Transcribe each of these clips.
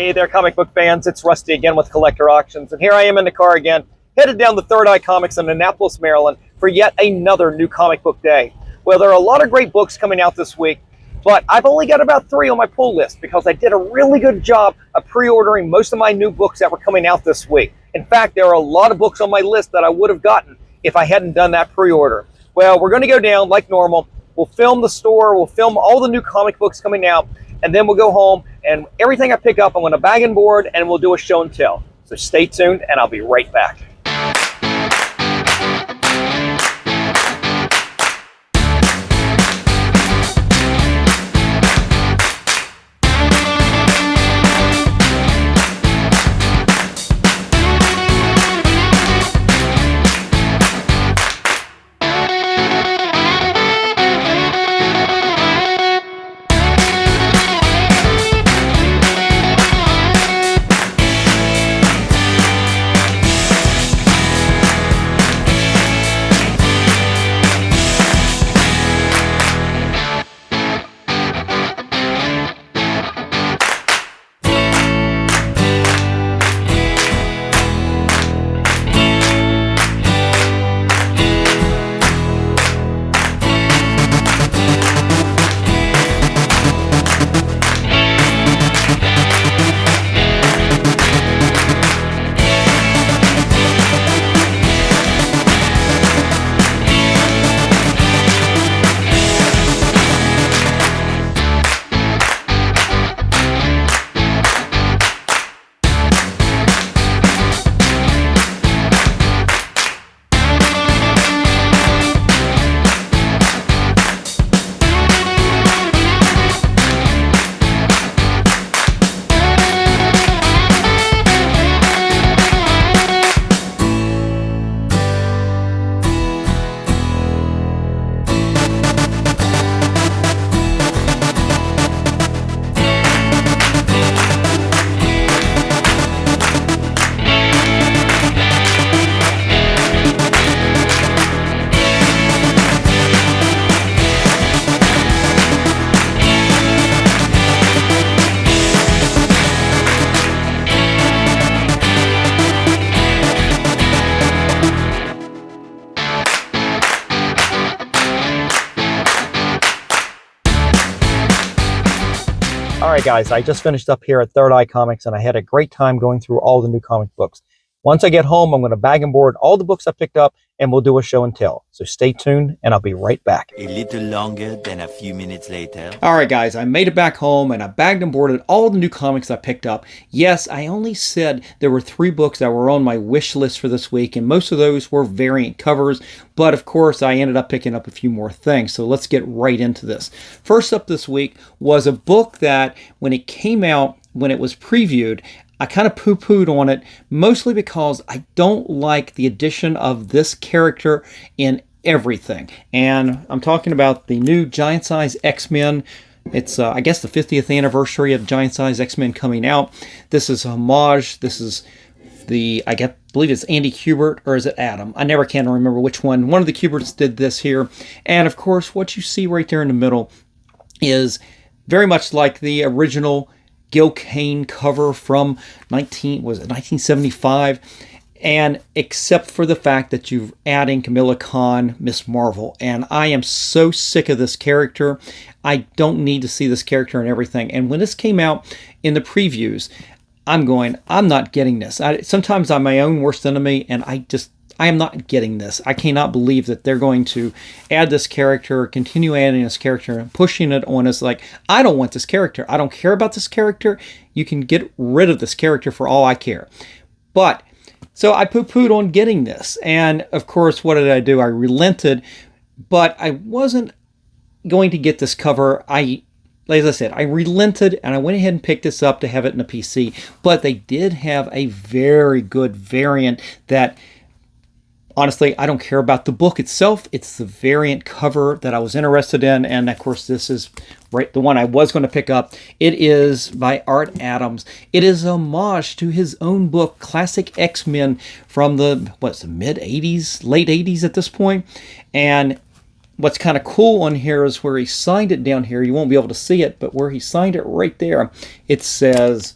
Hey there, comic book fans. It's Rusty again with Collector Auctions, and here I am in the car again, headed down to Third Eye Comics in Annapolis, Maryland, for yet another new comic book day. Well, there are a lot of great books coming out this week, but I've only got about 3 on my pull list because I did a really good job of pre-ordering most of my new books that were coming out this week. In fact, there are a lot of books on my list that I would have gotten if I hadn't done that pre-order. Well, we're going to go down like normal. We'll film the store, we'll film all the new comic books coming out, and then we'll go home, and everything I pick up, I'm going to bag and board, and we'll do a show and tell. So stay tuned, and I'll be right back. Alright guys, I just finished up here at Third Eye Comics and I had a great time going through all the new comic books. Once I get home, I'm going to bag and board all the books I picked up and we'll do a show and tell. So stay tuned and I'll be right back. A little longer than a few minutes later. Alright guys, I made it back home and I bagged and boarded all the new comics I picked up. Yes, I only said there were 3 books that were on my wish list for this week, and most of those were variant covers, but of course I ended up picking up a few more things, so let's get right into this. First up this week was a book that when it came out, when it was previewed, I kind of poo-pooed on it, mostly because I don't like the addition of this character in everything. And I'm talking about the new Giant Size X-Men. It's, I guess, the 50th anniversary of Giant Size X-Men coming out. This is a homage. This is the, believe it's Andy Kubert, or is it Adam? I never can remember which one. One of the Kuberts did this here. And, of course, what you see right there in the middle is very much like the original Gil Kane cover from 1975, and except for the fact that you're adding Kamala Khan, Miss Marvel, and I am so sick of this character. I don't need to see this character and everything. And when this came out in the previews, I'm not getting this. Sometimes I'm my own worst enemy, and I am not getting this. I cannot believe that they're going to add this character, continue adding this character, and pushing it on us like, I don't want this character. I don't care about this character. You can get rid of this character for all I care. But, so I poo-pooed on getting this. And, of course, what did I do? I relented, but I wasn't going to get this cover. As I said, I relented and I went ahead and picked this up to have it in a PC. But they did have a very good variant that, honestly, I don't care about the book itself. It's the variant cover that I was interested in. And of course, this is the one I was going to pick up. It is by Art Adams. It is a homage to his own book, Classic X-Men, from the mid-80s, late 80s at this point. And what's kind of cool on here is where he signed it down here. You won't be able to see it, but where he signed it right there, it says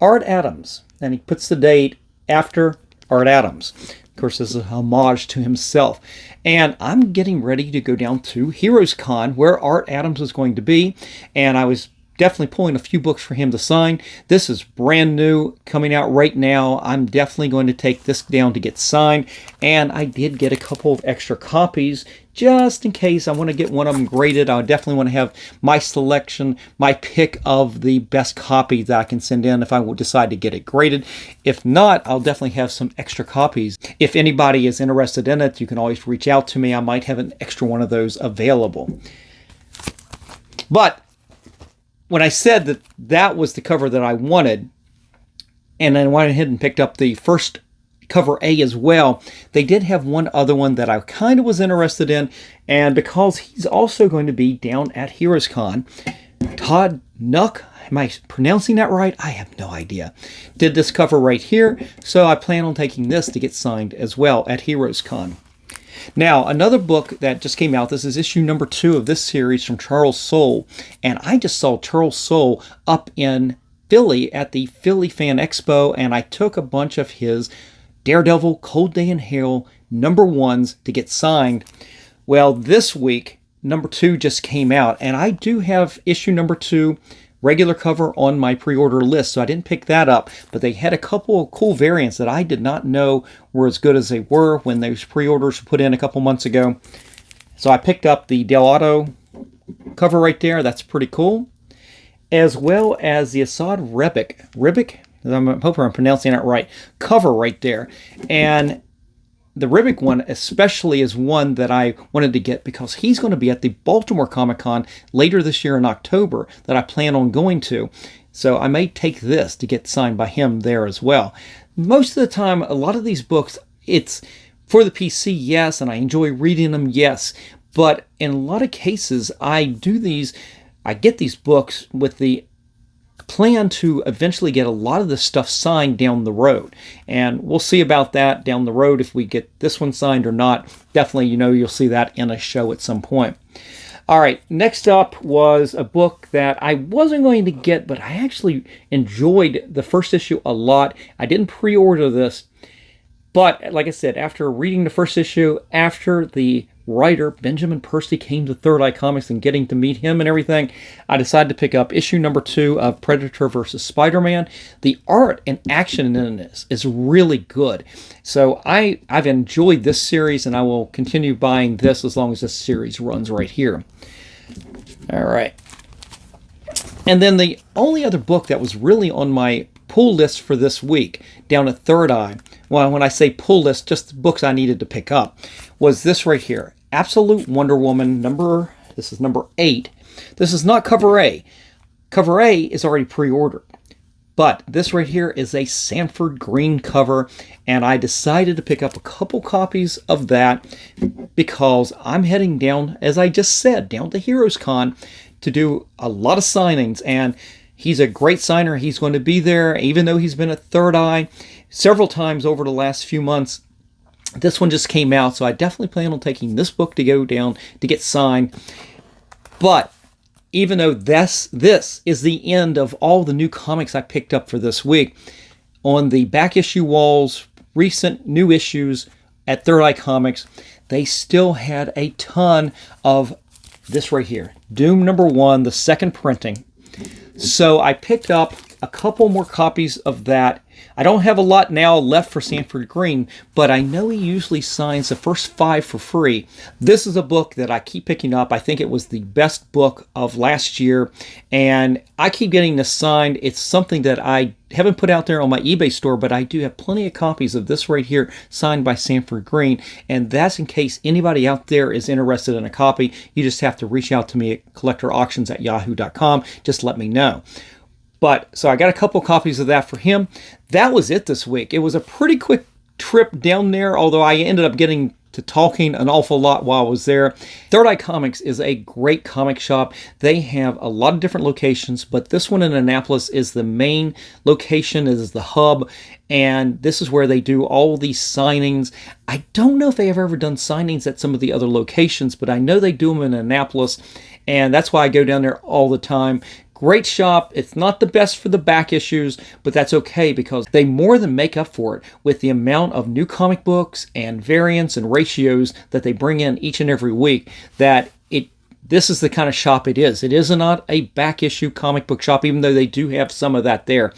Art Adams. And he puts the date after Art Adams. Of course, this is a homage to himself. And I'm getting ready to go down to Heroes Con, where Art Adams is going to be. And I was definitely pulling a few books for him to sign. This is brand new, coming out right now. I'm definitely going to take this down to get signed. And I did get a couple of extra copies just in case I want to get one of them graded. I definitely want to have my selection, my pick of the best copy that I can send in if I will decide to get it graded. If not, I'll definitely have some extra copies. If anybody is interested in it, you can always reach out to me. I might have an extra one of those available. But when I said that that was the cover that I wanted, and then went ahead and picked up the first cover A as well, they did have one other one that I kind of was interested in, and because he's also going to be down at Heroes Con, Todd Nuck, am I pronouncing that right? I have no idea. Did this cover right here, so I plan on taking this to get signed as well at Heroes Con. Now, another book that just came out, this is issue number 2 of this series from Charles Soule, and I just saw Charles Soule up in Philly at the Philly Fan Expo, and I took a bunch of his Daredevil, Cold Day in Hell #1s to get signed. Well, this week, number 2 just came out, and I do have issue number 2 regular cover on my pre-order list, so I didn't pick that up, but they had a couple of cool variants that I did not know were as good as they were when those pre-orders were put in a couple months ago. So I picked up the Del Auto cover right there. That's pretty cool. As well as the Assad Ribic, I hope I'm pronouncing that right, cover right there. And the Ribic one especially is one that I wanted to get because he's going to be at the Baltimore Comic Con later this year in October that I plan on going to. So I may take this to get signed by him there as well. Most of the time, a lot of these books, it's for the PC, yes, and I enjoy reading them, yes. But in a lot of cases, I get these books with the plan to eventually get a lot of this stuff signed down the road, and we'll see about that down the road if we get this one signed or not. Definitely, you'll see that in a show at some point. All right, next up was a book that I wasn't going to get, but I actually enjoyed the first issue a lot. I didn't pre-order this, but like I said, after reading the first issue, after the writer Benjamin Percy came to Third Eye Comics and getting to meet him and everything, I decided to pick up issue number 2 of Predator vs. Spider-Man. The art and action in this is really good. So I've enjoyed this series, and I will continue buying this as long as this series runs right here. All right. And then the only other book that was really on my pull list for this week down at Third Eye, well, when I say pull list, just the books I needed to pick up, was this right here. Absolute Wonder Woman, this is number 8. This is not cover A. Cover A is already pre-ordered. But this right here is a Sanford Green cover, and I decided to pick up a couple copies of that because I'm heading down, as I just said, down to Heroes Con to do a lot of signings, and he's a great signer. He's going to be there, even though he's been at Third Eye several times over the last few months. This one just came out, so I definitely plan on taking this book to go down to get signed. But even though this is the end of all the new comics I picked up for this week, on the back issue walls, recent new issues at Third Eye Comics, they still had a ton of this right here, Doom #1, the second printing. So I picked up a couple more copies of that. I don't have a lot now left for Sanford Green, but I know he usually signs the first 5 for free. This is a book that I keep picking up. I think it was the best book of last year, and I keep getting this signed. It's something that I haven't put out there on my eBay store, but I do have plenty of copies of this right here signed by Sanford Green, and that's in case anybody out there is interested in a copy. You just have to reach out to me at collectorauctions@yahoo.com. Just let me know. But, so I got a couple copies of that for him. That was it this week. It was a pretty quick trip down there, although I ended up getting to talking an awful lot while I was there. Third Eye Comics is a great comic shop. They have a lot of different locations, but this one in Annapolis is the main location, is the hub, and this is where they do all these signings. I don't know if they have ever done signings at some of the other locations, but I know they do them in Annapolis, and that's why I go down there all the time. great shop. It's not the best for the back issues, but that's okay because they more than make up for it with the amount of new comic books and variants and ratios that they bring in each and every week. This is the kind of shop it is. It is not a back issue comic book shop, even though they do have some of that there.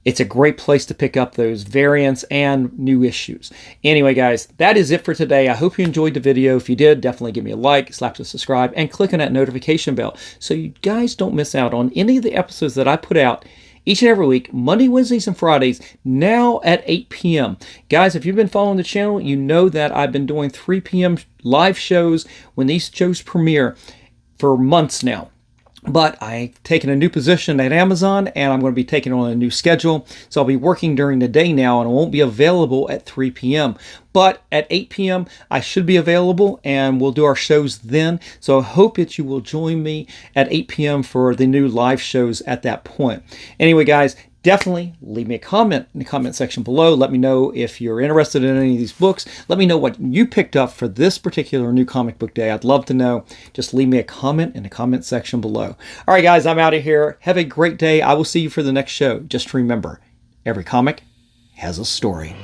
It's a great place to pick up those variants and new issues. Anyway, guys, that is it for today. I hope you enjoyed the video. If you did, definitely give me a like, slap the subscribe, and click on that notification bell so you guys don't miss out on any of the episodes that I put out each and every week, Monday, Wednesdays, and Fridays, now at 8 p.m. Guys, if you've been following the channel, you know that I've been doing 3 p.m. live shows when these shows premiere for months now. But I've taken a new position at Amazon, and I'm going to be taking on a new schedule. So I'll be working during the day now, and I won't be available at 3 p.m. But at 8 p.m., I should be available, and we'll do our shows then. So I hope that you will join me at 8 p.m. for the new live shows at that point. Anyway, guys, definitely leave me a comment in the comment section below. Let me know if you're interested in any of these books. Let me know what you picked up for this particular new comic book day. I'd love to know. Just leave me a comment in the comment section below. All right, guys, I'm out of here. Have a great day. I will see you for the next show. Just remember, every comic has a story.